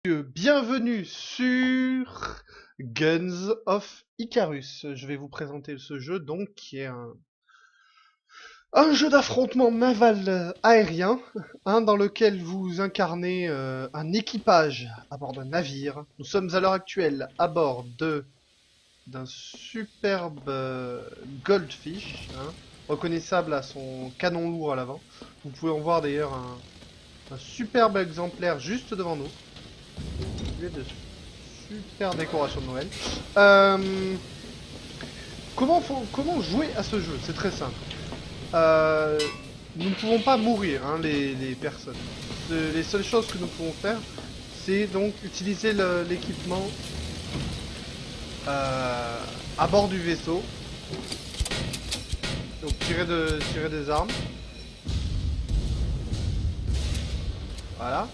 Bienvenue sur Guns of Icarus. Je vais vous présenter ce jeu donc qui est un jeu d'affrontement naval aérien, dans lequel vous incarnez un équipage à bord d'un navire. Nous sommes à l'heure actuelle à bord d'un superbe Goldfish, reconnaissable à son canon lourd à l'avant. Vous pouvez en voir d'ailleurs un superbe exemplaire juste devant nous. De super décoration de Noël. Comment jouer à ce jeu? C'est très simple. Nous ne pouvons pas mourir, les personnes. Les seules choses que nous pouvons faire, c'est donc utiliser l'équipement à bord du vaisseau. Donc tirer des armes. Voilà.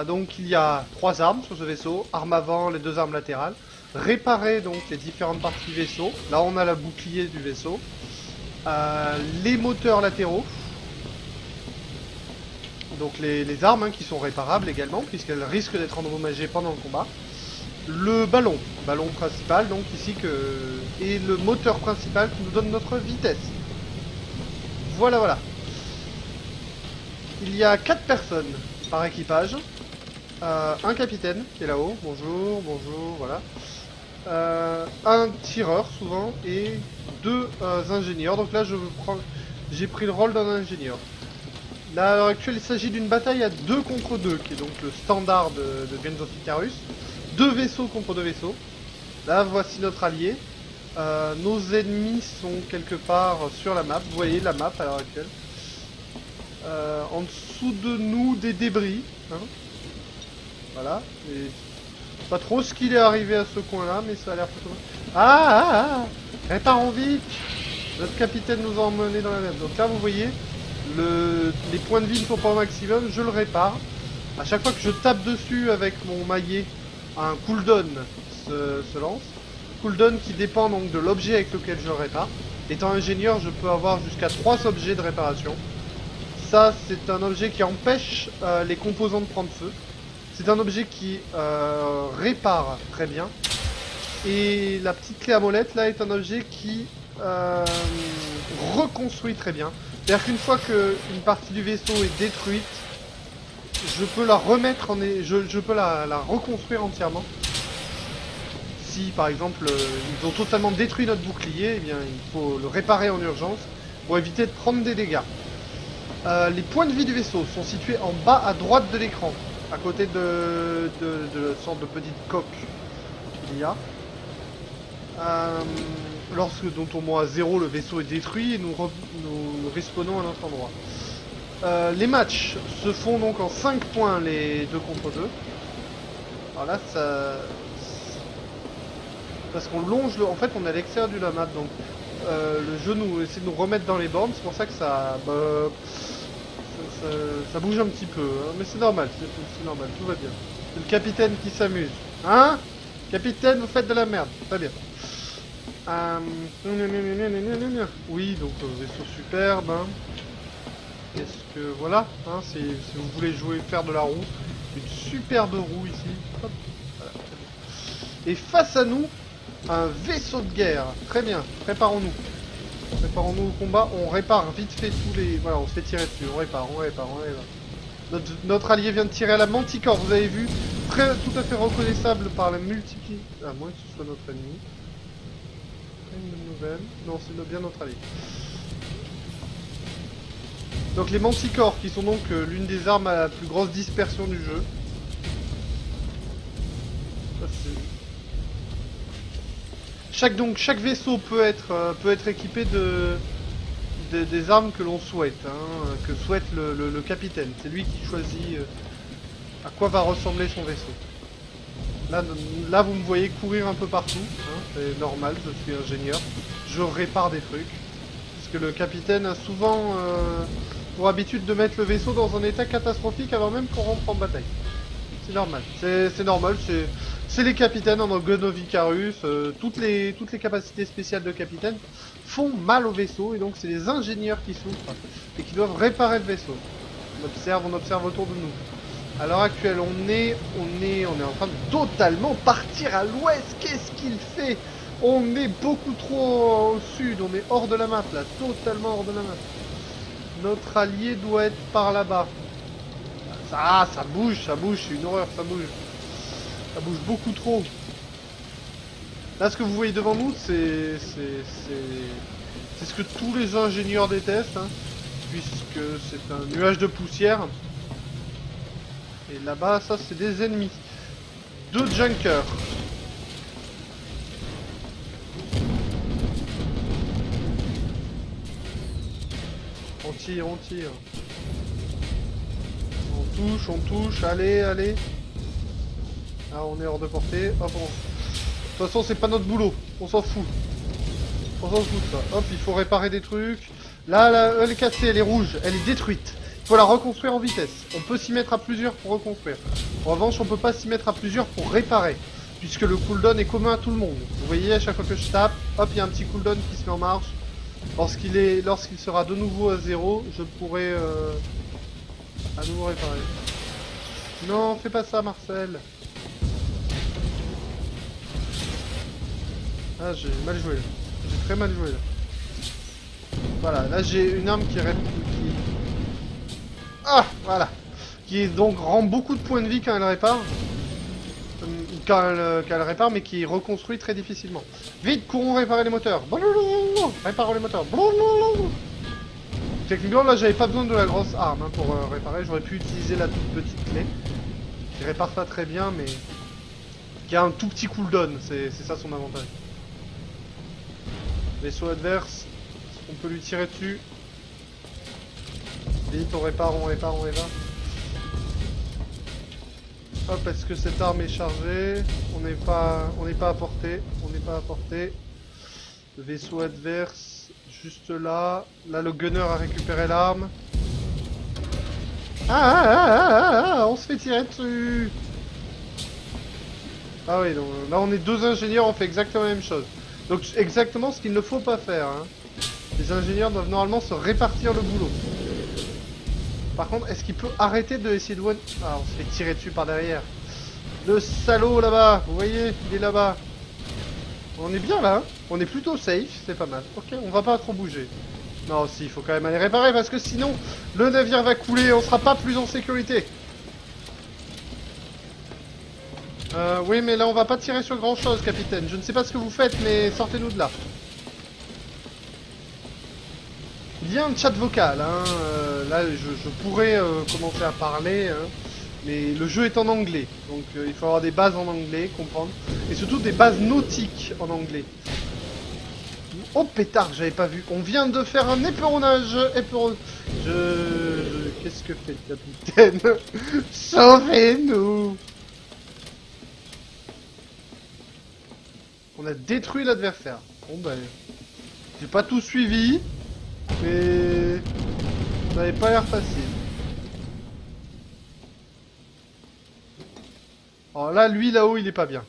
Donc il y a 3 armes sur ce vaisseau, arme avant, les 2 armes latérales. Réparer donc les différentes parties du vaisseau. Là on a le bouclier du vaisseau. Les moteurs latéraux. Donc les armes qui sont réparables également, puisqu'elles risquent d'être endommagées pendant le combat. Le ballon principal donc ici et le moteur principal qui nous donne notre vitesse. Voilà. Il y a 4 personnes par équipage. Un capitaine qui est là-haut, bonjour, voilà. Un tireur souvent et 2 ingénieurs. Donc là j'ai pris le rôle d'un ingénieur. Là, à l'heure actuelle, il s'agit d'une bataille à 2 contre 2, qui est donc le standard de Guns of Icarus. 2 vaisseaux contre 2 vaisseaux. Là, voici notre allié. Nos ennemis sont quelque part sur la map. Vous voyez la map à l'heure actuelle. En dessous de nous, des débris. Voilà. Et pas trop ce qu'il est arrivé à ce coin-là, mais ça a l'air plutôt... Réparons vite. Notre capitaine nous a emmenés dans la map. Donc là, vous voyez, les points de vie ne sont pas au maximum. Je le répare. À chaque fois que je tape dessus avec mon maillet, un cooldown se lance. Cooldown qui dépend donc de l'objet avec lequel je le répare. Étant ingénieur, je peux avoir jusqu'à 3 objets de réparation. Ça, c'est un objet qui empêche les composants de prendre feu. C'est un objet qui répare très bien. Et la petite clé à molette, là, est un objet qui reconstruit très bien. C'est-à-dire qu'une fois qu'une partie du vaisseau est détruite, je peux la remettre je peux la reconstruire entièrement. Si, par exemple, ils ont totalement détruit notre bouclier, eh bien, il faut le réparer en urgence pour éviter de prendre des dégâts. Les points de vie du vaisseau sont situés en bas à droite de l'écran, à côté de la sorte de petite coque qu'il y a. Lorsque donc au moins à 0 le vaisseau est détruit et nous respawnons à notre endroit. Les matchs se font donc en 5 points les 2 contre 2. Alors là ça... Parce qu'on longe en fait on est à l'extérieur de la map donc le jeu essaie de nous remettre dans les bornes, c'est pour ça que ça bouge un petit peu, mais c'est normal, tout va bien. C'est le capitaine qui s'amuse. Capitaine, vous faites de la merde, très bien. Oui, donc vaisseau superbe. Qu'est-ce que... Voilà, si vous voulez faire de la roue, une superbe roue ici. Hop, voilà, très bien. Et face à nous, un vaisseau de guerre. Très bien, préparons-nous. Préparons-nous au combat, on répare vite fait tous les... Voilà, on se fait tirer dessus, on répare. Notre allié vient de tirer à la Manticore, vous avez vu, tout à fait reconnaissable par la multiplication... À moins que ce soit notre ennemi. Une bonne nouvelle. Non, c'est bien notre allié. Donc les Manticores, qui sont donc l'une des armes à la plus grosse dispersion du jeu. Ça, chaque vaisseau peut être équipé des armes que l'on souhaite, que souhaite le capitaine. C'est lui qui choisit à quoi va ressembler son vaisseau. Là vous me voyez courir un peu partout, c'est normal, je suis ingénieur. Je répare des trucs. Parce que le capitaine a souvent pour habitude de mettre le vaisseau dans un état catastrophique avant même qu'on rentre en bataille. C'est normal, c'est normal, c'est les capitaines dans Guns of Icarus, toutes les capacités spéciales de capitaine font mal au vaisseau et donc c'est les ingénieurs qui souffrent et qui doivent réparer le vaisseau. On observe autour de nous. À l'heure actuelle, on est en train de totalement partir à l'ouest. Qu'est-ce qu'il fait? On est beaucoup trop au sud, on est hors de la map là, totalement hors de la map. Notre allié doit être par là-bas. Ça bouge, c'est une horreur, ça bouge. Ça bouge beaucoup trop. Là, ce que vous voyez devant nous, c'est ce que tous les ingénieurs détestent, hein, puisque c'est un nuage de poussière. Et là-bas, ça, c'est des ennemis. 2 junkers. On tire, on tire. On touche, allez, allez. Ah, on est hors de portée. Hop, on... De toute façon, c'est pas notre boulot. On s'en fout. On s'en fout de ça. Hop, il faut réparer des trucs. Là, elle est cassée, elle est rouge. Elle est détruite. Il faut la reconstruire en vitesse. On peut s'y mettre à plusieurs pour reconstruire. En revanche, on peut pas s'y mettre à plusieurs pour réparer. Puisque le cooldown est commun à tout le monde. Vous voyez, à chaque fois que je tape, hop, il y a un petit cooldown qui se met en marche. Lorsqu'il sera de nouveau à 0, je pourrai à nouveau réparer. Non, fais pas ça, Marcel. Ah, j'ai mal joué là. J'ai très mal joué là. Voilà, là j'ai une arme qui... Ah, voilà. Qui donc rend beaucoup de points de vie quand elle répare. Quand elle répare, mais qui reconstruit très difficilement. Vite, courons réparer les moteurs. Réparons les moteurs. Techniquement, là, j'avais pas besoin de la grosse arme hein, pour réparer. J'aurais pu utiliser la toute petite clé. Qui répare pas très bien, mais... qui a un tout petit cooldown. C'est ça son avantage. Vaisseau adverse. On peut lui tirer dessus. Vite, on répare, on répare, on répare. Hop, est-ce que cette arme est chargée? On n'est pas à portée. On n'est pas à portée. Le vaisseau adverse, juste là. Là, le gunner a récupéré l'arme. On se fait tirer dessus. Ah oui, donc là on est 2 ingénieurs, on fait exactement la même chose. Donc exactement ce qu'il ne faut pas faire. Hein. Les ingénieurs doivent normalement se répartir le boulot. Par contre, est-ce qu'il peut arrêter de essayer de one... Ah, on se fait tirer dessus par derrière. Le salaud là-bas, vous voyez, il est là-bas. On est bien là, hein. On est plutôt safe, c'est pas mal. Ok, on va pas trop bouger. Non, si, il faut quand même aller réparer parce que sinon, le navire va couler, on sera pas plus en sécurité. Oui, mais là on va pas tirer sur grand chose, capitaine. Je ne sais pas ce que vous faites, mais sortez-nous de là. Il y a un chat vocal, hein. Là je pourrais commencer à parler, hein, mais le jeu est en anglais, donc il faut avoir des bases en anglais, comprendre, et surtout des bases nautiques en anglais. Oh pétard, j'avais pas vu. On vient de faire un éperonnage. Qu'est-ce que fait le capitaine? Sauvez-nous! On a détruit l'adversaire. Bon ben... J'ai pas tout suivi. Mais... Ça n'avait pas l'air facile. Alors là, lui là-haut, il est pas bien.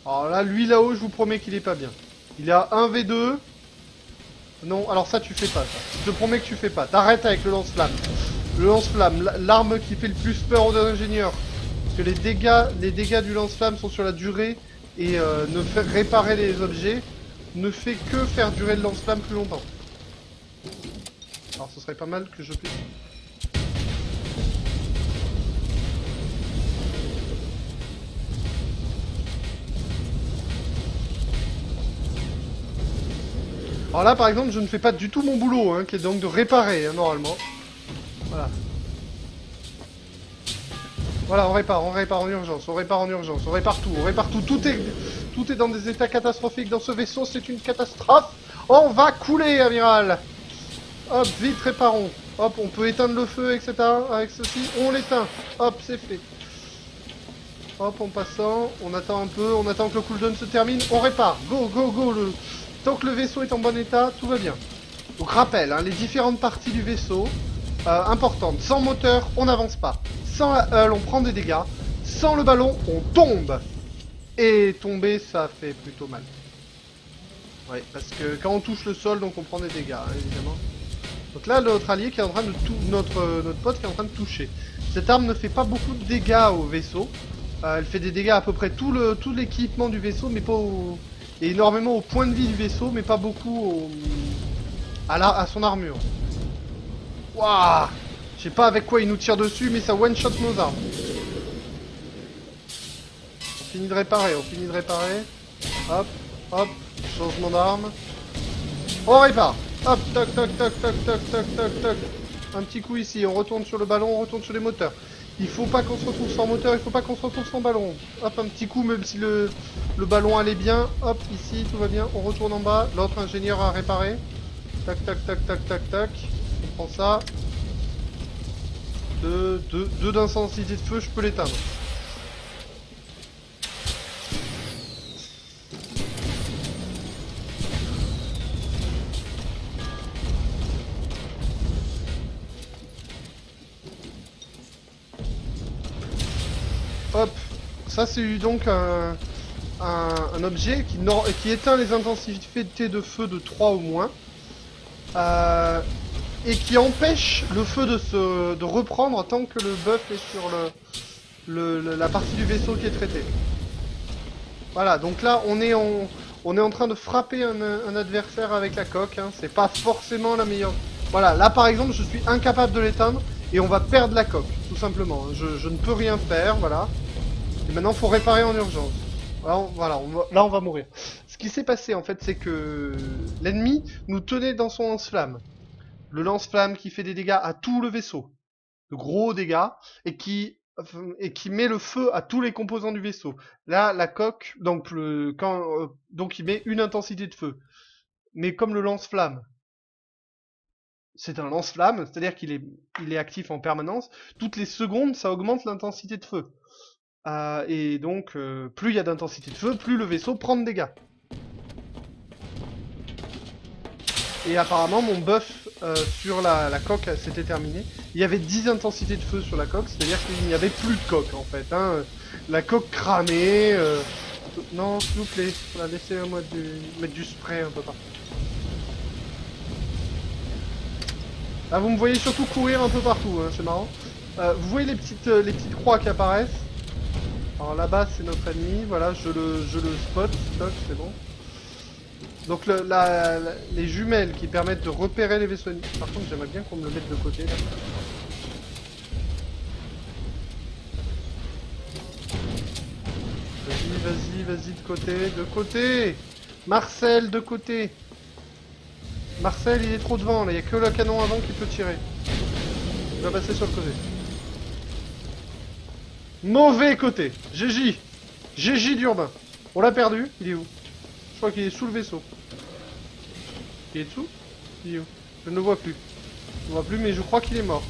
Alors là, lui là-haut, je vous promets qu'il est pas bien. Il a 1 V2. Non, alors ça, tu fais pas ça. Je te promets que tu fais pas. T'arrêtes avec le lance-flamme. Le lance-flamme, l'arme qui fait le plus peur aux ingénieurs. Parce que les dégâts du lance-flamme sont sur la durée. Et ne faire réparer les objets ne fait que faire durer le lance-flamme plus longtemps. Alors ce serait pas mal que je puisse... Alors là par exemple je ne fais pas du tout mon boulot, hein, qui est donc de réparer, hein, normalement. Voilà. Voilà, on répare en urgence, on répare en urgence, on répare tout, tout est dans des états catastrophiques dans ce vaisseau, c'est une catastrophe. On va couler, amiral. Hop, vite, réparons. Hop, on peut éteindre le feu, etc. Avec ceci, on l'éteint. Hop, c'est fait. Hop, en passant, on attend un peu, on attend que le cooldown se termine, on répare. Go, go, go. Tant que le vaisseau est en bon état, tout va bien. Donc rappel, hein, les différentes parties du vaisseau, importantes. Sans moteur, on n'avance pas. Sans la hull, on prend des dégâts. Sans le ballon, on tombe. Et tomber, ça fait plutôt mal. Ouais, parce que quand on touche le sol, donc on prend des dégâts, hein, évidemment. Donc là, notre allié qui est en train de notre pote qui est en train de toucher. Cette arme ne fait pas beaucoup de dégâts au vaisseau. Elle fait des dégâts à peu près tout l'équipement du vaisseau, mais pas au... Et énormément au point de vie du vaisseau, mais pas beaucoup à son armure. Waouh! Je sais pas avec quoi il nous tire dessus, mais ça one-shot nos armes. On finit de réparer, Hop, hop, changement d'arme. On répare. Hop, toc, toc, toc, toc, toc, toc, toc, toc. Un petit coup ici, on retourne sur le ballon, on retourne sur les moteurs. Il faut pas qu'on se retrouve sans moteur, il faut pas qu'on se retrouve sans ballon. Hop, un petit coup, même si le ballon allait bien. Hop, ici, tout va bien. On retourne en bas. L'autre ingénieur a réparé. Tac, tac, tac, tac, tac, tac. On prend ça. Deux d'intensité de feu, je peux l'éteindre. Hop, ça c'est donc un objet qui éteint les intensités de feu de 3 ou moins. Et qui empêche le feu de reprendre tant que le buff est sur la partie du vaisseau qui est traitée. Voilà, donc là on est en train de frapper un adversaire avec la coque, hein. C'est pas forcément la meilleure... Voilà, là par exemple je suis incapable de l'éteindre et on va perdre la coque, tout simplement. Je ne peux rien faire, voilà. Et maintenant il faut réparer en urgence. Là on va mourir. Ce qui s'est passé en fait c'est que l'ennemi nous tenait dans son lance-flamme. Le lance-flamme qui fait des dégâts à tout le vaisseau. De gros dégâts. Et qui met le feu à tous les composants du vaisseau. Là, la coque, donc il met une intensité de feu. Mais comme le lance-flamme, c'est un lance-flamme, c'est-à-dire qu'il est actif en permanence, toutes les secondes, ça augmente l'intensité de feu. Et donc, plus il y a d'intensité de feu, plus le vaisseau prend de dégâts. Et apparemment, mon buff sur la coque s'était terminé. Il y avait 10 intensités de feu sur la coque, c'est-à-dire qu'il n'y avait plus de coque en fait. Hein. La coque cramée. Non, s'il vous plaît, laissez-moi mettre du spray un peu partout. Là, vous me voyez surtout courir un peu partout, hein, c'est marrant. Vous voyez les petites croix qui apparaissent. Alors là-bas, c'est notre ennemi. Voilà, je le spot. Stock, c'est bon. Donc les jumelles qui permettent de repérer les vaisseaux ennemis. Par contre, j'aimerais bien qu'on me le mette de côté là. Vas-y, de côté, Marcel, de côté. Marcel, il est trop devant, là, il n'y a que le canon avant qui peut tirer. Il va passer sur le côté. Mauvais côté, GJ d'Urbain. On l'a perdu, il est où? Je crois qu'il est sous le vaisseau. Il est dessous? Il est où? Je ne le vois plus. Je ne le vois plus, mais je crois qu'il est mort.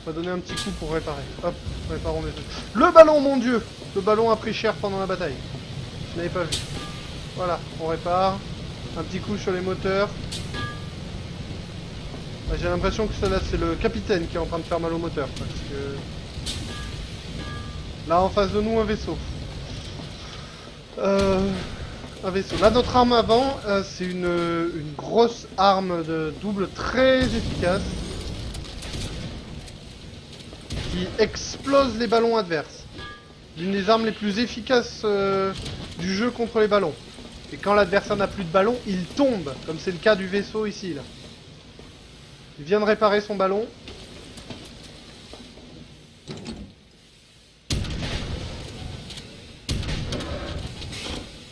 On va donner un petit coup pour réparer. Hop, réparons les deux. Le ballon, mon dieu! Le ballon a pris cher pendant la bataille. Je n'avais pas vu. Voilà, on répare. Un petit coup sur les moteurs. J'ai l'impression que ça là c'est le capitaine qui est en train de faire mal au moteur. Parce que... Là en face de nous un vaisseau. Un vaisseau. Là notre arme avant, c'est une grosse arme de double très efficace. Qui explose les ballons adverses. L'une des armes les plus efficaces du jeu contre les ballons. Et quand l'adversaire n'a plus de ballon, il tombe, comme c'est le cas du vaisseau ici, là. Il vient de réparer son ballon.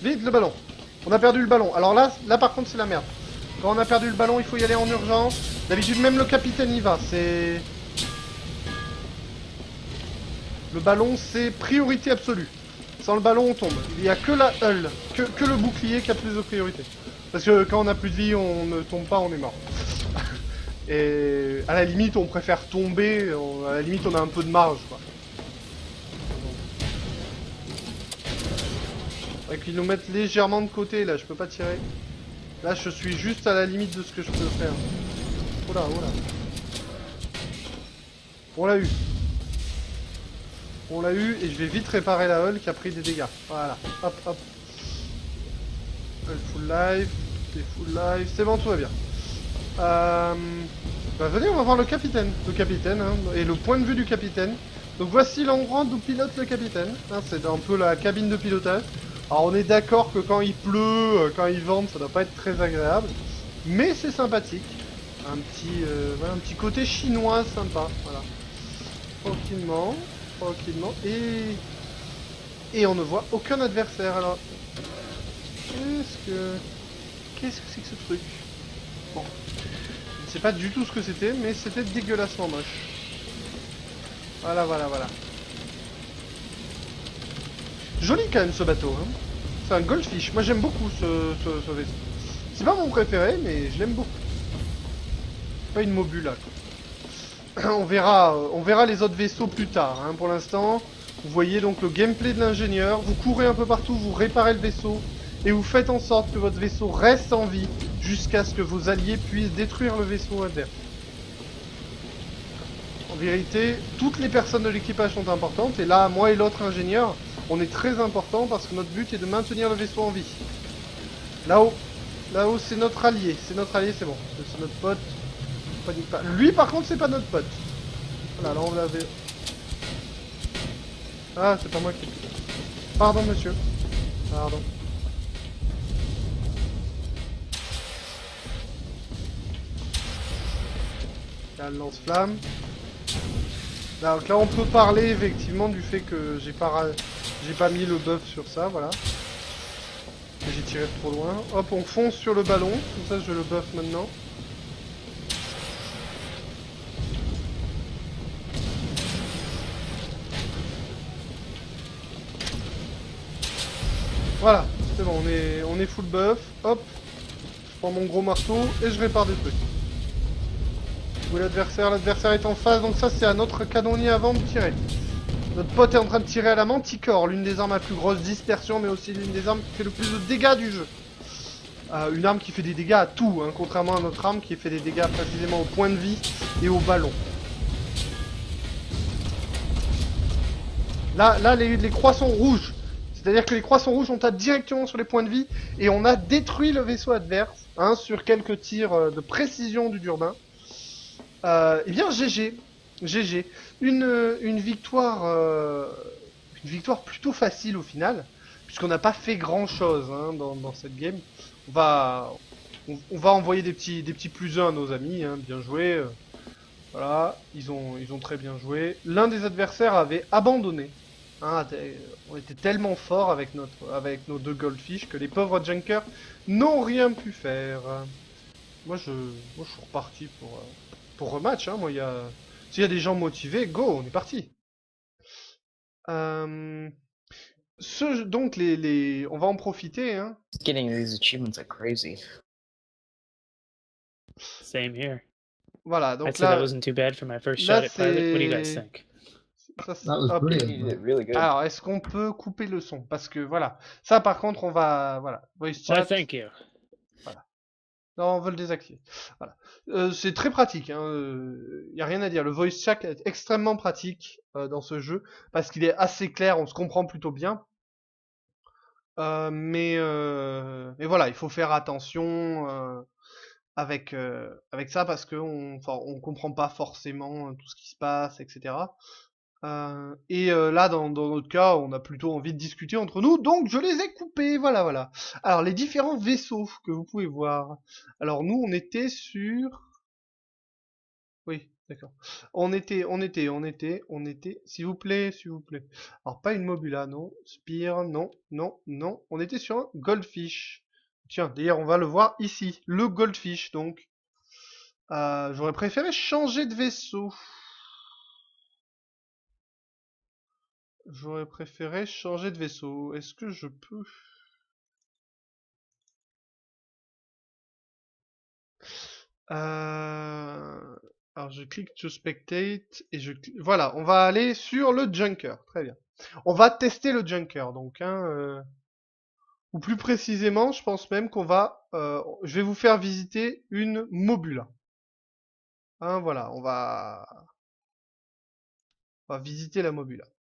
Vite le ballon. On a perdu le ballon. Alors là par contre c'est la merde. Quand on a perdu le ballon, il faut y aller en urgence. D'habitude même le capitaine y va. C'est... Le ballon c'est priorité absolue. Sans le ballon on tombe. Il n'y a que la hull, que le bouclier qui a plus de priorité. Parce que quand on a plus de vie, on ne tombe pas, on est mort. Et à la limite on préfère tomber, à la limite on a un peu de marge quoi. Faudrait qu'ils nous mettent légèrement de côté là, je peux pas tirer. Là je suis juste à la limite de ce que je peux faire. Oh là. On l'a eu. On l'a eu et je vais vite réparer la hull qui a pris des dégâts. Voilà, hop. Hull full life, c'est bon, tout va bien. Euh, Bah venez, on va voir le capitaine. Le capitaine, hein, et le point de vue du capitaine. Donc voici l'endroit d'où pilote le capitaine. Hein, c'est un peu la cabine de pilotage. Alors on est d'accord que quand il pleut, quand il vente, ça doit pas être très agréable. Mais c'est sympathique. Voilà, un petit côté chinois sympa. Voilà. Tranquillement. Tranquillement. Et on ne voit aucun adversaire. Alors, qu'est-ce que c'est que ce truc? Bon, je ne sais pas du tout ce que c'était, mais c'était dégueulassement moche. Voilà, voilà, voilà. Joli quand même ce bateau. Hein. C'est un Goldfish. Moi j'aime beaucoup ce vaisseau. C'est pas mon préféré, mais je l'aime beaucoup. Pas une Mobula. Quoi. On verra les autres vaisseaux plus tard. Hein. Pour l'instant, vous voyez donc le gameplay de l'ingénieur. Vous courez un peu partout, vous réparez le vaisseau. Et vous faites en sorte que votre vaisseau reste en vie jusqu'à ce que vos alliés puissent détruire le vaisseau adverse. En vérité, toutes les personnes de l'équipage sont importantes. Et là, moi et l'autre ingénieur, on est très important parce que notre but est de maintenir le vaisseau en vie. Là-haut. Là-haut, c'est notre allié. C'est notre allié, c'est bon. C'est notre pote. Panique pas. Lui, par contre, c'est pas notre pote. Voilà, là, on l'avait... Ah, c'est pas moi qui... Pardon, monsieur. Pardon. Là, le lance-flamme. Donc là, on peut parler, effectivement, du fait que j'ai pas mis le buff sur ça, voilà. J'ai tiré de trop loin. Hop, on fonce sur le ballon. Comme ça, je le buff maintenant. Voilà, c'est bon, on est full buff. Hop, je prends mon gros marteau et je répare des trucs. Où est l'adversaire? L'adversaire est en face, donc ça c'est à notre canonnier avant de tirer. Notre pote est en train de tirer à la manticore, l'une des armes à plus grosse dispersion, mais aussi l'une des armes qui fait le plus de dégâts du jeu. Une arme qui fait des dégâts à tout, hein, contrairement à notre arme qui fait des dégâts précisément au point de vie et au ballon. Là les croix sont rouges. C'est-à-dire que les croix sont rouges, on tape directement sur les points de vie et on a détruit le vaisseau adverse hein, sur quelques tirs de précision du Durbin. Eh bien, GG. GG. Une victoire plutôt facile au final, puisqu'on n'a pas fait grand-chose hein, dans cette game. On va envoyer des petits plus 1 à nos amis, hein, bien joué. Voilà, ils ont très bien joué. L'un des adversaires avait abandonné. Hein, on était tellement forts avec nos deux goldfish que les pauvres junkers n'ont rien pu faire. Moi, je suis reparti pour rematch. Hein. S'il y a des gens motivés, go, on est parti. Euh, donc, on va en profiter. Hein. Getting these achievements like crazy. Same here. Voilà, I'd donc say that là, wasn't too bad for my first là shot at pilot. What do you guys c'est... think? That was hop. You brilliant. did really good. Alors, est-ce qu'on peut couper le son? Parce que voilà, ça par contre, on va... Voilà, voice Why, chat. thank you. Non, on veut le désactiver. Voilà. C'est très pratique, hein. Y a rien à dire. Le voice chat est extrêmement pratique dans ce jeu parce qu'il est assez clair, on se comprend plutôt bien. Mais voilà, il faut faire attention avec ça parce que on comprend pas forcément tout ce qui se passe, etc. Là, dans notre cas, on a plutôt envie de discuter entre nous, donc je les ai coupés, voilà, voilà. Alors, les différents vaisseaux que vous pouvez voir. Alors, nous, on était sur... Oui, d'accord. On était, s'il vous plaît, s'il vous plaît. Alors, pas une Mobula, non. Spire, non, non, non. On était sur un Goldfish. Tiens, d'ailleurs, on va le voir ici. Le Goldfish, donc. J'aurais préféré changer de vaisseau. J'aurais préféré changer de vaisseau. Est-ce que je peux... Alors je clique to spectate et voilà, on va aller sur le Junker. Très bien. On va tester le Junker, donc. Hein, ou plus précisément, je pense même qu'on va... je vais vous faire visiter une Mobula. Hein, voilà, on va visiter la Mobula.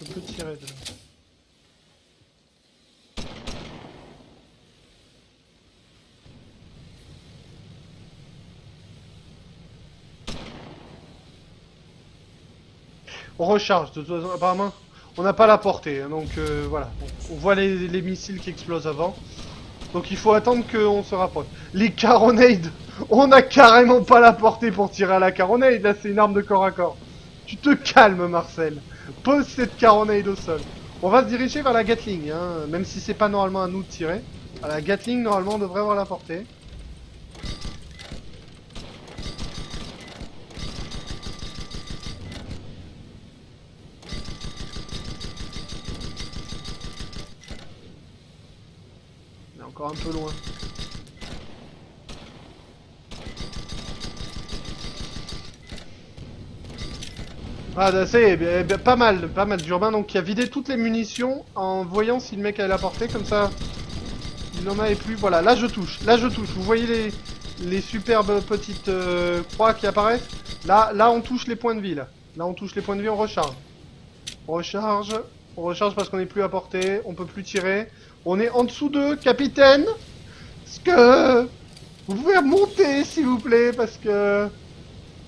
Je peux tirer de là. On recharge, de toute façon, apparemment, on n'a pas la portée, hein, donc voilà. On voit les missiles qui explosent avant. Donc il faut attendre qu'on se rapproche. Les caronades, on n'a carrément pas la portée pour tirer à la caronade, là c'est une arme de corps à corps. Tu te calmes Marcel, pose cette caronade au sol. On va se diriger vers la Gatling, hein, même si c'est pas normalement à nous de tirer. À la Gatling, normalement, on devrait avoir la portée. On est encore un peu loin. Ah, bah, c'est pas mal, d'Urbain, donc qui a vidé toutes les munitions en voyant si le mec a la portée, comme ça il n'en avait plus. Voilà, là je touche, vous voyez les superbes petites croix qui apparaissent. Là on touche les points de vie, là on touche les points de vie, on recharge. On recharge parce qu'on n'est plus à portée, on peut plus tirer. On est en dessous d'eux, capitaine. Est-ce que vous pouvez remonter s'il vous plaît, parce que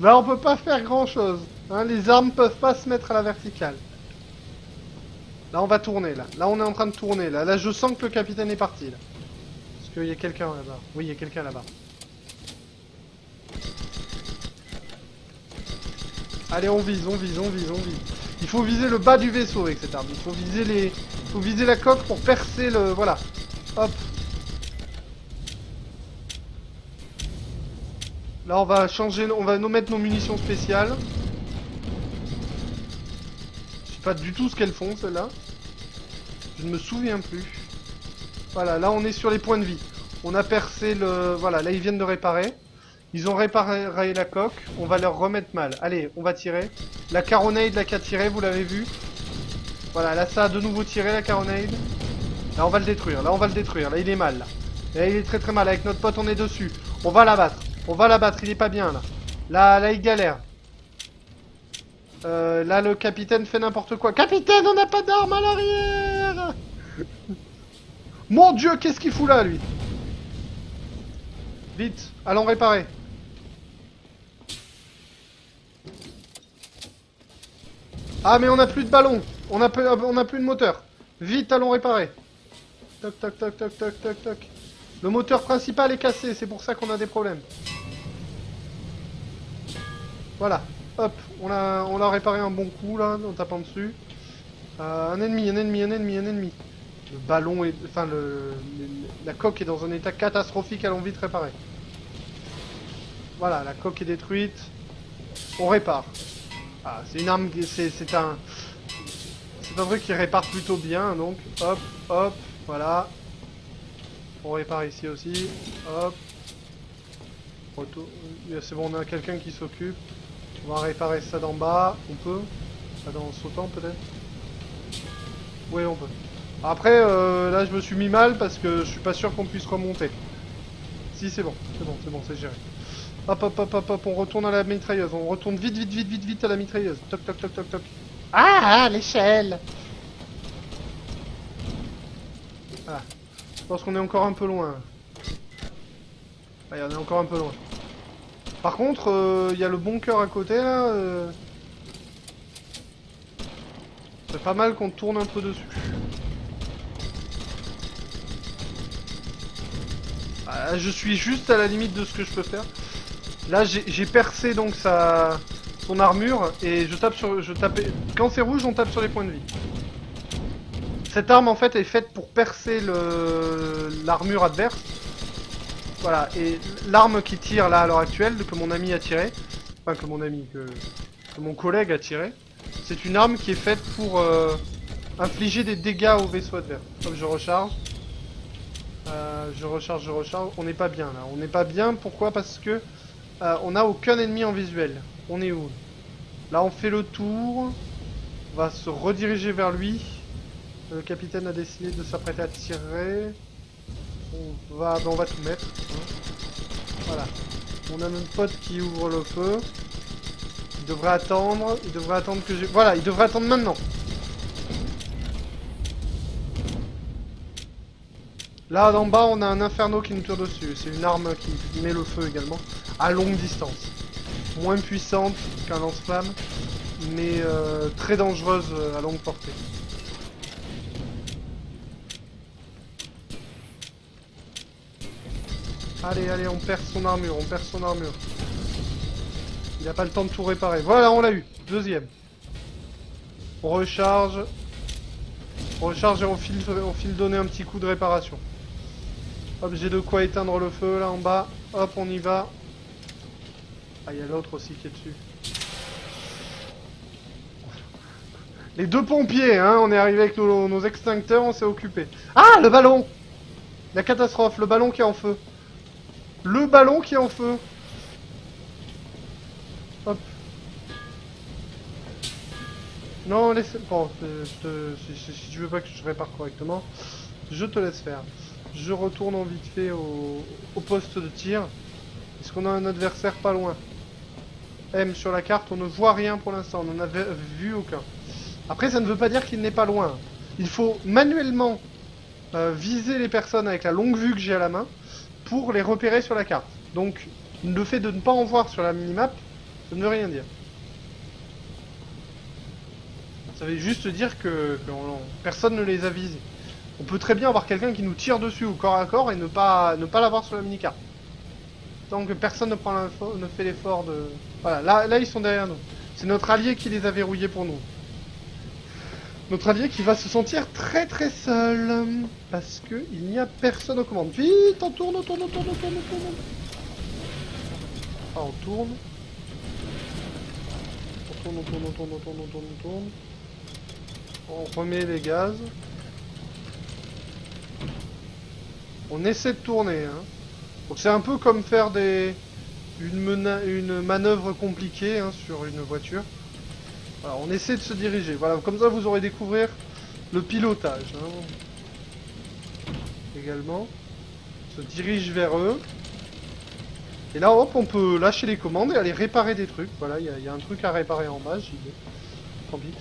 là on peut pas faire grand chose. Hein, les armes peuvent pas se mettre à la verticale. Là on va tourner là. Là on est en train de tourner là. Là je sens que le capitaine est parti là. Est-ce qu'il y a quelqu'un là-bas? Oui, il y a quelqu'un là-bas. Allez, on vise. Il faut viser le bas du vaisseau avec cette arme. Il faut viser la coque pour percer le... Voilà. Hop. Là on va changer, on va nous mettre nos munitions spéciales. Je sais pas du tout ce qu'elles font celles-là. Je ne me souviens plus. Voilà, là on est sur les points de vie. On a percé le... Voilà, là ils viennent de réparer. Ils ont réparé la coque. On va leur remettre mal. Allez, on va tirer. La caronade là qui a tiré, vous l'avez vu. Voilà, là ça a de nouveau tiré la caronade. Là on va le détruire, là il est mal là. Là il est très mal, avec notre pote on est dessus. On va l'abattre, il est pas bien là. Là il galère. Là le capitaine fait n'importe quoi. Capitaine, on n'a pas d'armes à l'arrière. Mon dieu, qu'est-ce qu'il fout là lui? Vite, allons réparer. Ah mais on n'a plus de ballon. On a plus de moteur. Vite, allons réparer. Toc toc toc toc toc toc toc. Le moteur principal est cassé, c'est pour ça qu'on a des problèmes. Voilà, hop, on l'a réparé un bon coup là, en tapant dessus. Un ennemi. Le ballon est... Enfin, la coque est dans un état catastrophique, allons vite réparer. Voilà, la coque est détruite. On répare. Ah, c'est une arme... C'est un truc qui répare plutôt bien, donc hop, hop, voilà. On répare ici aussi, hop. C'est bon, on a quelqu'un qui s'occupe. On va réparer ça d'en bas, on peut. Pas en sautant peut-être. Oui, on peut. Après, là je me suis mis mal parce que je suis pas sûr qu'on puisse remonter. Si, c'est bon, c'est géré. Hop, hop, hop, hop, hop, on retourne à la mitrailleuse. On retourne vite à la mitrailleuse. Toc, toc, toc, toc, toc. Ah, l'échelle. Ah, je pense qu'on est encore un peu loin. Ouais, on est encore un peu loin. Par contre, il y a le bunker à côté là. C'est pas mal qu'on tourne un peu dessus. Ah, je suis juste à la limite de ce que je peux faire. Là, j'ai percé donc son armure et je tapais. Quand c'est rouge, on tape sur les points de vie. Cette arme en fait est faite pour percer l'armure adverse. Voilà, et l'arme qui tire là à l'heure actuelle, que mon ami a tiré, enfin que mon collègue a tiré, c'est une arme qui est faite pour infliger des dégâts au vaisseau adverse. Hop, je recharge. Je recharge. On n'est pas bien là. On n'est pas bien, pourquoi? Parce que on n'a aucun ennemi en visuel. On est où? Là on fait le tour. On va se rediriger vers lui. Le capitaine a décidé de s'apprêter à tirer. On va tout mettre. Hein. Voilà. On a notre pote qui ouvre le feu. Il devrait attendre que j'ai... Voilà, il devrait attendre maintenant. Là, d'en bas, on a un inferno qui nous tire dessus. C'est une arme qui met le feu également, à longue distance. Moins puissante qu'un lance-flamme, mais très dangereuse à longue portée. Allez, allez, on perd son armure, on perd son armure. Il a pas le temps de tout réparer. Voilà, on l'a eu. Deuxième. On recharge. On recharge et on file donner un petit coup de réparation. Hop, j'ai de quoi éteindre le feu là en bas. Hop, on y va. Ah, il y a l'autre aussi qui est dessus. Les deux pompiers, hein, on est arrivé avec nos extincteurs, on s'est occupé. Ah, le ballon! La catastrophe, le ballon qui est en feu. Le ballon qui est en feu. Hop. Non, laisse... Bon, si tu veux pas que je répare correctement, je te laisse faire. Je retourne en vite fait au poste de tir. Est-ce qu'on a un adversaire pas loin? M sur la carte, on ne voit rien pour l'instant, on n'en a vu aucun. Après, ça ne veut pas dire qu'il n'est pas loin. Il faut manuellement viser les personnes avec la longue vue que j'ai à la main pour les repérer sur la carte. Donc, le fait de ne pas en voir sur la minimap, ça ne veut rien dire. Ça veut juste dire que personne ne les a visés. On peut très bien avoir quelqu'un qui nous tire dessus au corps à corps et ne pas l'avoir sur la mini-carte. Tant que personne ne fait l'effort de... Voilà, là ils sont derrière nous. C'est notre allié qui les a verrouillés pour nous. Notre allié qui va se sentir très très seul. Parce que il n'y a personne aux commandes. Vite, on tourne, on tourne, on tourne, on tourne, on tourne. Ah, on tourne. On tourne, on tourne, on tourne, on tourne, on tourne, on tourne. On remet les gaz. On essaie de tourner, hein. Donc c'est un peu comme faire une manœuvre compliquée hein, sur une voiture. Voilà, on essaie de se diriger. Voilà, comme ça vous aurez découvrir le pilotage. Hein. Également. On se dirige vers eux. Et là, hop, on peut lâcher les commandes et aller réparer des trucs. Voilà, il y a un truc à réparer en bas, j'y vais. Tant pis.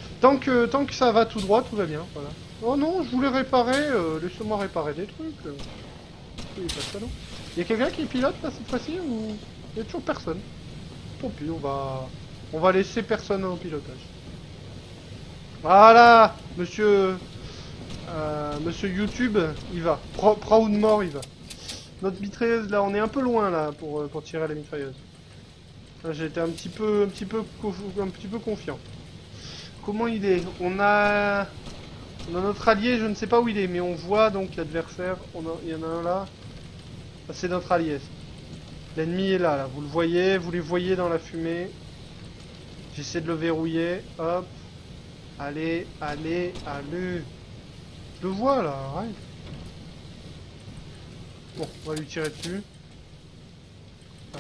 Tant que ça va tout droit, tout va bien. Voilà. Oh non, je voulais réparer. Laissez-moi réparer des trucs. Il est pas salaud. Il y a quelqu'un qui pilote là cette fois-ci ou il y a toujours personne? Tant pis, on va laisser personne au pilotage. Voilà, monsieur YouTube, il va. Proudmore, il va. Notre mitrailleuse là, on est un peu loin là pour tirer à la mitrailleuse. J'ai été un petit peu confiant. Comment il est? On a notre allié, je ne sais pas où il est, mais on voit donc l'adversaire. Il y en a un là. C'est notre allié. L'ennemi est là, vous le voyez, vous les voyez dans la fumée. J'essaie de le verrouiller. Hop. Allez, allez, allez. Je le vois là, arrête. Bon, on va lui tirer dessus. Ah.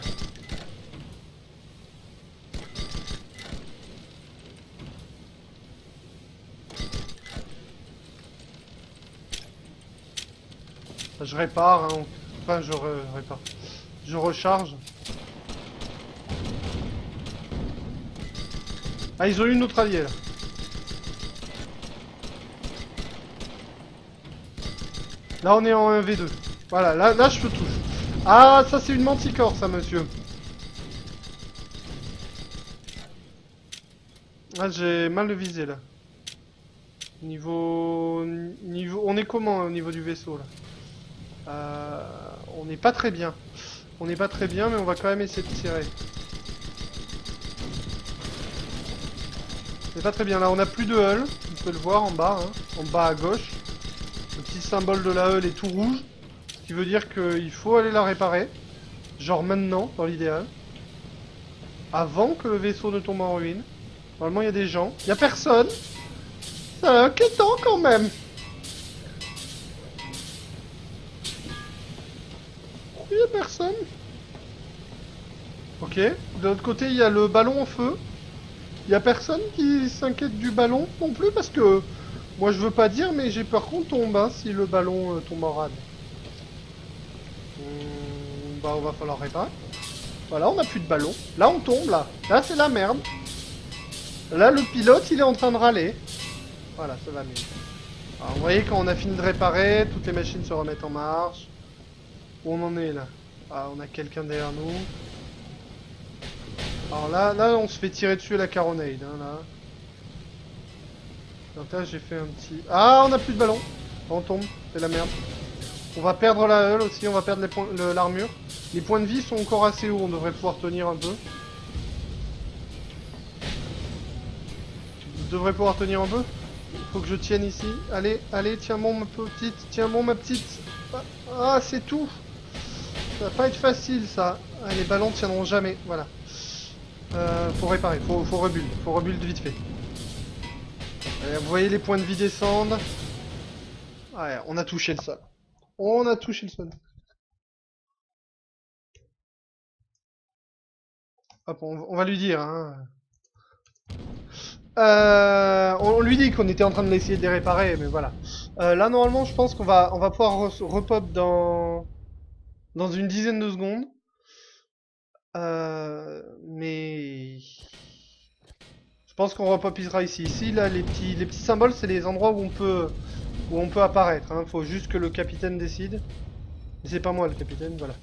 Je répare, hein. Enfin, je répare. Je recharge. Ah, ils ont eu une autre alliée là. Là, on est en 1v2. Voilà, là je peux touche. Ah, ça c'est une manticore, ça, monsieur. Ah, j'ai mal visé là. Niveau... On est comment au niveau du vaisseau là? On n'est pas très bien. On n'est pas très bien, mais on va quand même essayer de tirer. C'est pas très bien. Là, on a plus de hull. Vous pouvez le voir en bas, hein, en bas à gauche. Le petit symbole de la hull est tout rouge. Ce qui veut dire qu'il faut aller la réparer. Genre maintenant, dans l'idéal. Avant que le vaisseau ne tombe en ruine. Normalement, il y a des gens. Il y a personne. C'est inquiétant quand même. Il y a personne. Ok. De l'autre côté, il y a le ballon en feu. Il y a personne qui s'inquiète du ballon non plus parce que moi je veux pas dire mais j'ai peur qu'on tombe hein, si le ballon tombe en rade. Bah on va falloir réparer. Voilà, on a plus de ballon. Là on tombe là. Là c'est la merde. Là le pilote il est en train de râler. Voilà, ça va mieux. Alors, vous voyez, quand on a fini de réparer, toutes les machines se remettent en marche. Où on en est là? Ah, on a quelqu'un derrière nous. Alors là, on se fait tirer dessus à la caronade, hein, là. Donc là, j'ai fait un petit... Ah, on a plus de ballon. On tombe, c'est la merde. On va perdre la hull aussi, on va perdre l'armure. Les points de vie sont encore assez hauts, on devrait pouvoir tenir un peu. Je devrais pouvoir tenir un peu. Faut que je tienne ici. Allez, allez, tiens bon ma petite, tiens bon ma petite. Ah, c'est tout. Ça va pas être facile ça. Ah, les ballons tiendront jamais, voilà. Faut réparer, faut rebuild vite fait. Vous voyez les points de vie descendent. Ouais, on a touché le sol. On a touché le sol. Hop, on va lui dire, hein. On lui dit qu'on était en train de l'essayer de les réparer, mais voilà. Là, normalement, je pense qu'on va pouvoir repop dans une dizaine de secondes. Mais... Je pense qu'on repopera ici. Ici, là, les petits symboles, c'est les endroits où on peut apparaître. Hein. Faut juste que le capitaine décide. Et c'est pas moi le capitaine, voilà.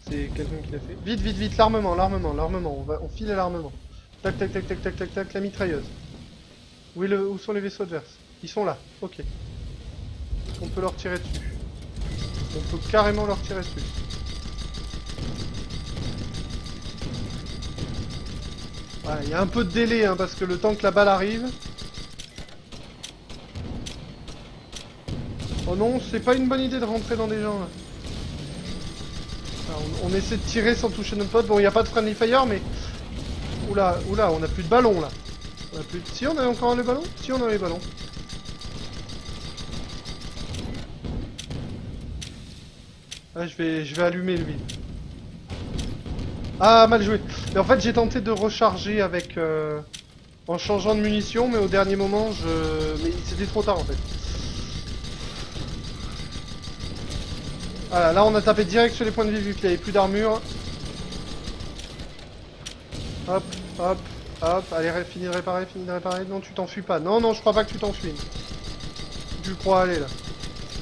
C'est quelqu'un qui l'a fait. Vite, vite, vite, l'armement. On file à l'armement. Tac, tac, tac, tac, tac, tac, tac, la mitrailleuse. Où sont les vaisseaux adverses? Ils sont là, ok. On peut leur tirer dessus. On peut carrément leur tirer dessus. Voilà, il y a un peu de délai, hein, parce que le temps que la balle arrive... Oh non, c'est pas une bonne idée de rentrer dans des gens, là. Alors, on essaie de tirer sans toucher notre pote. Bon, il n'y a pas de friendly fire, mais... Oula, oula, on a plus de ballon, là. On a plus de... Si, on a encore les ballons? Si, on a les ballons. Ah, je vais allumer lui. Ah, mal joué. Mais en fait, j'ai tenté de recharger avec... en changeant de munitions, mais au dernier moment, mais c'était trop tard, en fait. Voilà, là, on a tapé direct sur les points de vie, vu qu'il n'y avait plus d'armure. Hop, hop, hop. Allez, finis de réparer, finis de réparer. Non, tu t'enfuis pas. Non, non, je crois pas que tu t'enfuis. Tu crois aller, là.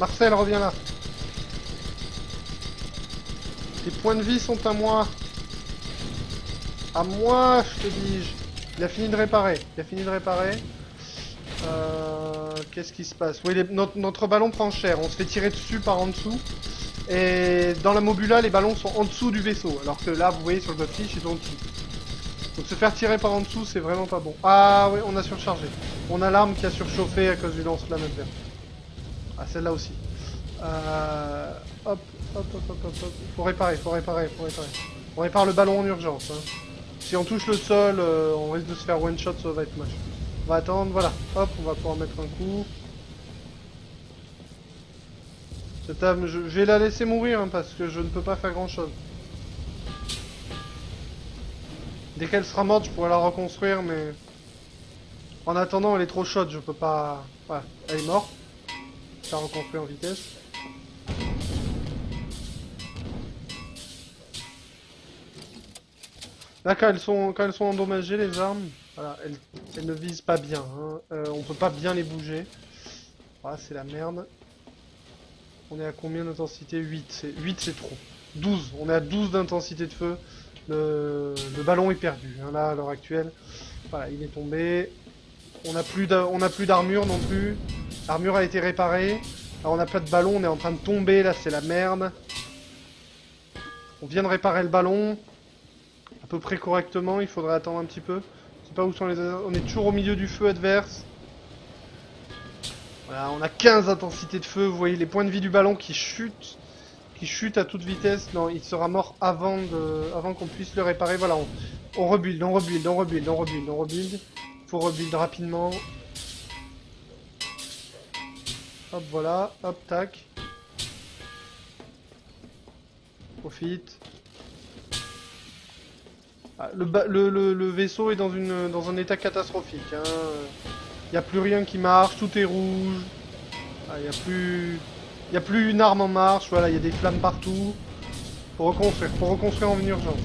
Marcel, reviens là. Les points de vie sont à moi. À moi, je te dis. Il a fini de réparer. Il a fini de réparer. Qu'est-ce qui se passe? Oui, notre ballon prend cher. On se fait tirer dessus par en dessous. Et dans la Mobula, les ballons sont en dessous du vaisseau. Alors que là, vous voyez sur le Godfish, ils sont en dessous. Donc se faire tirer par en dessous, c'est vraiment pas bon. Ah oui, on a surchargé. On a l'arme qui a surchauffé à cause du lance-flamme adverse. Ah, celle-là aussi. Hop, hop, hop, hop, hop, hop. Faut réparer. On répare le ballon en urgence. Hein. Si on touche le sol, on risque de se faire one-shot, ça va être moche. On va attendre, voilà. Hop, on va pouvoir mettre un coup. Cette âme, je vais la laisser mourir, hein, parce que je ne peux pas faire grand-chose. Dès qu'elle sera morte, je pourrai la reconstruire, mais... En attendant, elle est trop chaude, je peux pas... Voilà, elle est morte. Je la reconstruire en vitesse. Là, quand elles sont endommagées, les armes, voilà, elles ne visent pas bien. Hein. On peut pas bien les bouger. Voilà, c'est la merde. On est à combien d'intensité? 8. 8, c'est trop. 12. On est à 12 d'intensité de feu. Le ballon est perdu. Hein, là, à l'heure actuelle. Voilà, il est tombé. On n'a plus d'armure non plus. L'armure a été réparée. Alors, on n'a pas de ballon. On est en train de tomber. Là, c'est la merde. On vient de réparer le ballon. À peu près correctement. Il faudrait attendre un petit peu. Je sais pas où sont les... On est toujours au milieu du feu adverse. Voilà, on a 15 intensités de feu. Vous voyez les points de vie du ballon qui chutent. Qui chute à toute vitesse. Non, il sera mort avant qu'on puisse le réparer. Voilà, on rebuild. Faut rebuild rapidement. Hop, voilà. Hop, tac. Profite. Ah, le vaisseau est dans un état catastrophique. Hein. Y a plus rien qui marche. Tout est rouge. Ah, y a plus une arme en marche, voilà, il y a des flammes partout. Faut reconstruire en urgence.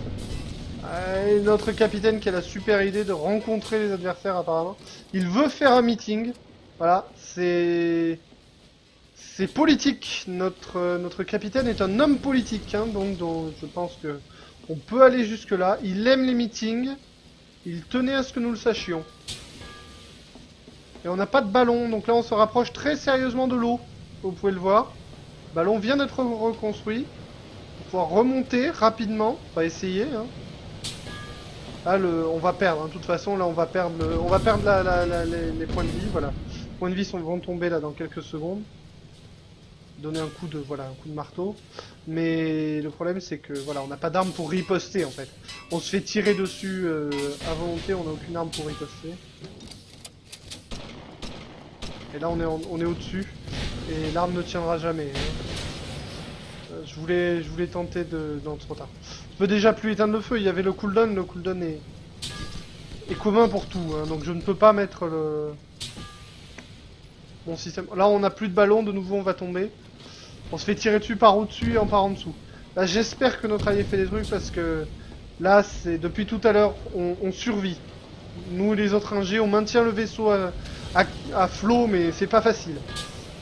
Et notre capitaine qui a la super idée de rencontrer les adversaires apparemment. Il veut faire un meeting. Voilà, c'est C'est politique. Notre capitaine est un homme politique, hein, donc je pense que on peut aller jusque là. Il aime les meetings. Il tenait à ce que nous le sachions. Et on n'a pas de ballon, donc là on se rapproche très sérieusement de l'eau. Vous pouvez le voir. Le ballon vient d'être reconstruit. On va pouvoir remonter rapidement. On va essayer. Hein. Là, on va perdre. De toute façon, là on va perdre, les points de vie. Voilà. Les points de vie vont tomber là dans quelques secondes. Donner un coup de marteau. Mais le problème c'est que voilà, on n'a pas d'arme pour riposter en fait. On se fait tirer dessus à volonté, on n'a aucune arme pour riposter. Et là on est au-dessus. Et l'arme ne tiendra jamais. Hein. Je voulais tenter de. Non, trop tard. Je peux déjà plus éteindre le feu, il y avait le cooldown est commun pour tout, hein, donc je ne peux pas mettre mon système. Là on n'a plus de ballon, de nouveau on va tomber. On se fait tirer dessus par au-dessus et par en dessous. Là j'espère que notre allié fait des trucs parce que là c'est depuis tout à l'heure on survit. Nous les autres ingés on maintient le vaisseau à flot mais c'est pas facile.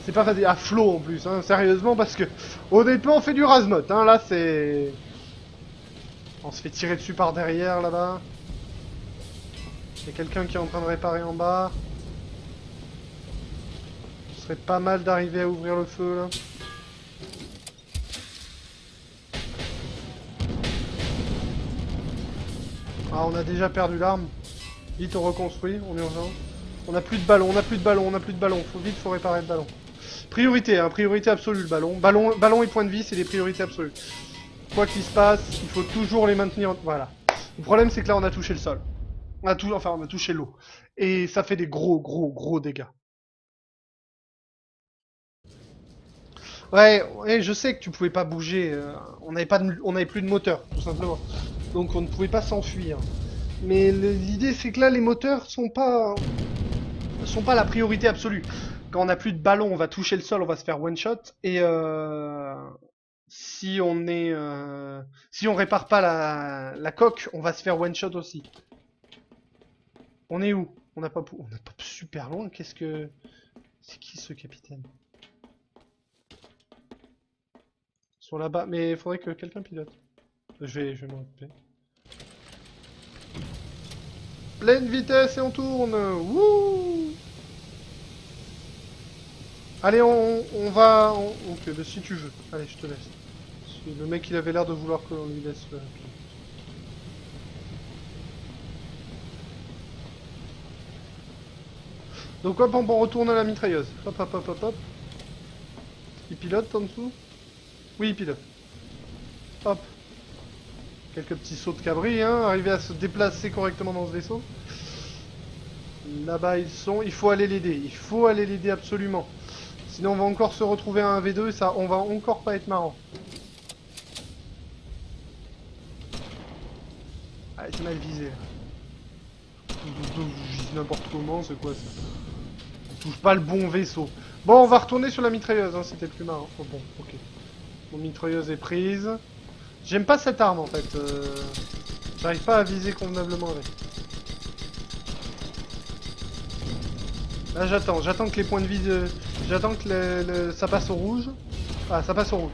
C'est pas facile, à flot en plus, hein, sérieusement parce que honnêtement on fait du Razmot, hein, là c'est... On se fait tirer dessus par derrière là-bas. Il y a quelqu'un qui est en train de réparer en bas. Ce serait pas mal d'arriver à ouvrir le feu là. Ah, on a déjà perdu l'arme. Vite, on reconstruit, en urgence. On a plus de ballon, faut réparer le ballon. Priorité, hein, priorité absolue le ballon. Ballon et point de vie, c'est des priorités absolues. Quoi qu'il se passe, il faut toujours les maintenir. Voilà. Le problème, c'est que là, on a touché le sol. On a touché l'eau. Et ça fait des gros dégâts. Ouais, je sais que tu pouvais pas bouger. On n'avait plus de moteur, tout simplement. Donc on ne pouvait pas s'enfuir. Mais l'idée c'est que là les moteurs sont pas la priorité absolue. Quand on a plus de ballon, on va toucher le sol, on va se faire one shot. Et si on répare pas la coque, on va se faire one shot aussi. On est où? On n'a pas super loin. C'est qui ce capitaine? Ils sont là-bas, mais il faudrait que quelqu'un pilote. Je vais m'en occuper. Pleine vitesse et on tourne. Wouh! Allez, on va... Ok, bah si tu veux. Allez, je te laisse. Le mec, il avait l'air de vouloir qu'on lui laisse... Donc hop, on retourne à la mitrailleuse. Hop. Il pilote en dessous? Oui, il pilote. Hop. Quelques petits sauts de cabri, hein, arriver à se déplacer correctement dans ce vaisseau. Là-bas ils sont, il faut aller l'aider absolument. Sinon on va encore se retrouver à un V2 et ça, on va encore pas être marrant. Allez, c'est mal visé. Je vise n'importe comment, c'est quoi ça? On touche pas le bon vaisseau. Bon, on va retourner sur la mitrailleuse, hein, c'était plus marrant. Oh, bon, ok. Mon mitrailleuse est prise. J'aime pas cette arme en fait. J'arrive pas à viser convenablement avec. Là j'attends que les points de vie j'attends que ça passe au rouge. Ah, ça passe au rouge.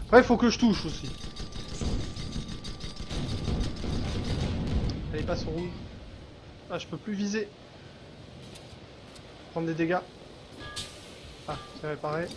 Après il faut que je touche aussi. Allez, passe au rouge. Ah, je peux plus viser. Prendre des dégâts. Ah, c'est réparé.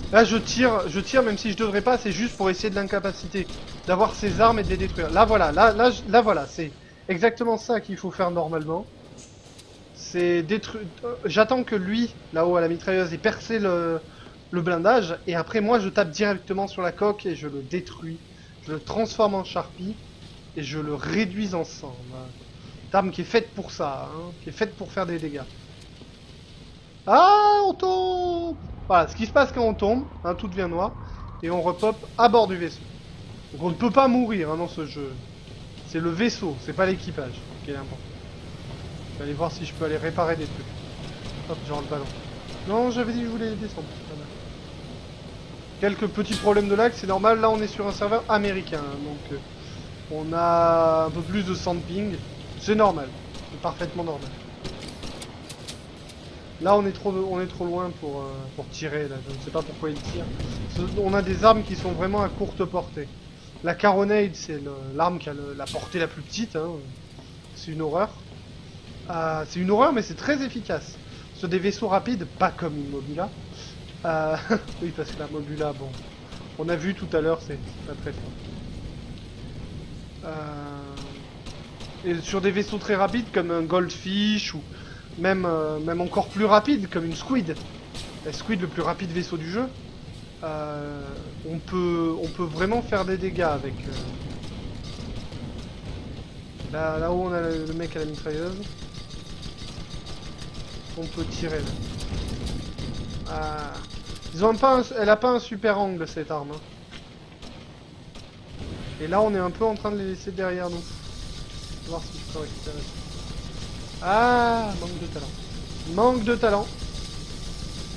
Là je tire même si je devrais pas, c'est juste pour essayer de l'incapaciter, d'avoir ses armes et de les détruire. Là voilà, là voilà, c'est exactement ça qu'il faut faire normalement. C'est détruire... J'attends que lui, là-haut à la mitrailleuse, ait percé le blindage, et après moi je tape directement sur la coque et je le détruis. Je le transforme en charpie, et je le réduis en sang. Une arme qui est faite pour ça, hein, qui est faite pour faire des dégâts. Ah, on tombe! Voilà, ce qui se passe quand on tombe, hein, tout devient noir, et on repop à bord du vaisseau. Donc on ne peut pas mourir hein, dans ce jeu. C'est le vaisseau, c'est pas l'équipage qui est important. Je vais aller voir si je peux aller réparer des trucs. Hop, genre le ballon. Non, j'avais dit que je voulais les descendre. Voilà. Quelques petits problèmes de lag, c'est normal. Là, on est sur un serveur américain, hein, donc on a un peu plus de sandping. C'est normal, c'est parfaitement normal. Là, on est trop loin pour tirer. Là, je ne sais pas pourquoi il tire. On a des armes qui sont vraiment à courte portée. La Caronade, c'est l'arme qui a la portée la plus petite. Hein. C'est une horreur. C'est une horreur, mais c'est très efficace. Sur des vaisseaux rapides, pas comme une Mobula. Oui, parce que la Mobula, bon, on a vu tout à l'heure, c'est pas très fort. Et sur des vaisseaux très rapides, comme un Goldfish, ou même encore plus rapide, comme une Squid. La Squid, le plus rapide vaisseau du jeu. On peut vraiment faire des dégâts avec... Là-haut, on a le mec à la mitrailleuse. On peut tirer, là. Elle a pas un super angle, cette arme. Hein. Et là, on est un peu en train de les laisser derrière nous. On va voir si je peux récupérer ça. Ah, manque de talent. Manque de talent.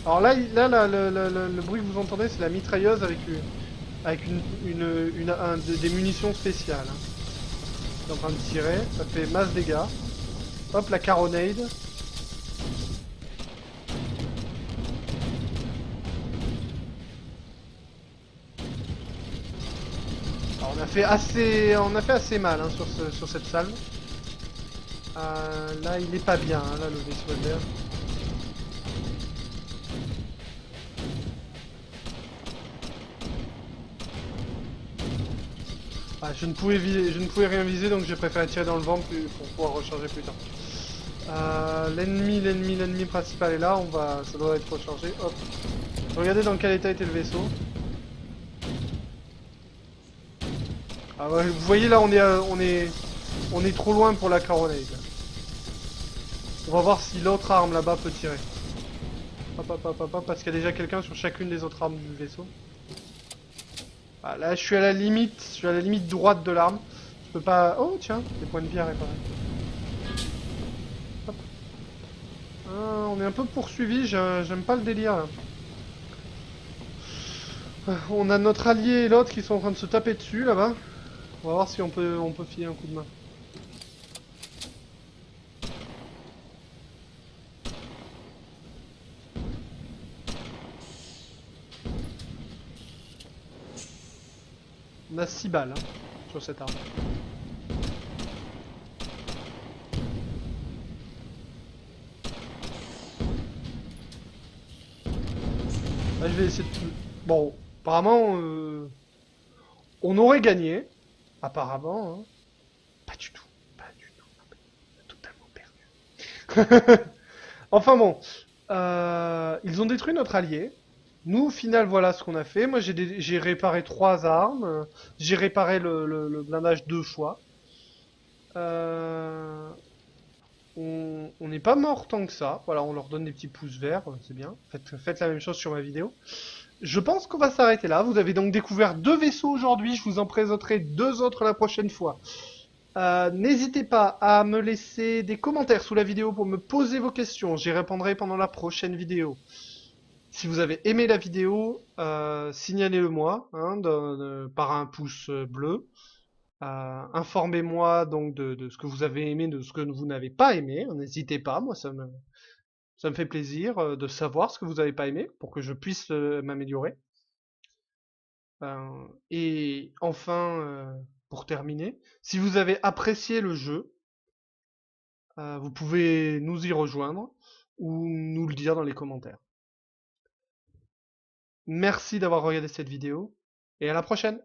Alors là, le bruit que vous entendez, c'est la mitrailleuse avec des munitions spéciales. Hein. C'est en train de tirer, ça fait masse dégâts. Hop, la Caronade. Alors on a fait assez mal hein, sur cette salle. Là, il est pas bien, hein, là, le vaisseau vert. Je ne pouvais rien viser, donc j'ai préféré tirer dans le vent pour pouvoir recharger plus tard. L'ennemi principal est là, ça doit être rechargé. Hop. Regardez dans quel état était le vaisseau. Ouais, vous voyez là, on est trop loin pour la Caronade. On va voir si l'autre arme là-bas peut tirer. Hop, parce qu'il y a déjà quelqu'un sur chacune des autres armes du vaisseau. Là, je suis à la limite droite de l'arme. Je peux pas... Oh, tiens, des points de vie à réparer. Hop. On est un peu poursuivi, j'aime pas le délire, là. On a notre allié et l'autre qui sont en train de se taper dessus, là-bas. On va voir si on peut filer un coup de main. On a 6 balles hein, sur cette arme. Là, je vais essayer de... Bon, apparemment, on aurait gagné. Apparemment, hein. Pas du tout. Pas du tout. Totalement perdu. Enfin bon, ils ont détruit notre allié. Nous, au final, voilà ce qu'on a fait. Moi, j'ai réparé 3 armes. J'ai réparé le blindage 2 fois. On n'est pas mort tant que ça. Voilà, on leur donne des petits pouces verts, c'est bien. Faites la même chose sur ma vidéo. Je pense qu'on va s'arrêter là. Vous avez donc découvert 2 vaisseaux aujourd'hui. Je vous en présenterai 2 autres la prochaine fois. N'hésitez pas à me laisser des commentaires sous la vidéo pour me poser vos questions. J'y répondrai pendant la prochaine vidéo. Si vous avez aimé la vidéo, signalez-le moi hein, par un pouce bleu. Informez-moi donc de ce que vous avez aimé, de ce que vous n'avez pas aimé. N'hésitez pas, moi ça me fait plaisir de savoir ce que vous n'avez pas aimé pour que je puisse m'améliorer. Et enfin, pour terminer, si vous avez apprécié le jeu, vous pouvez nous y rejoindre ou nous le dire dans les commentaires. Merci d'avoir regardé cette vidéo et à la prochaine!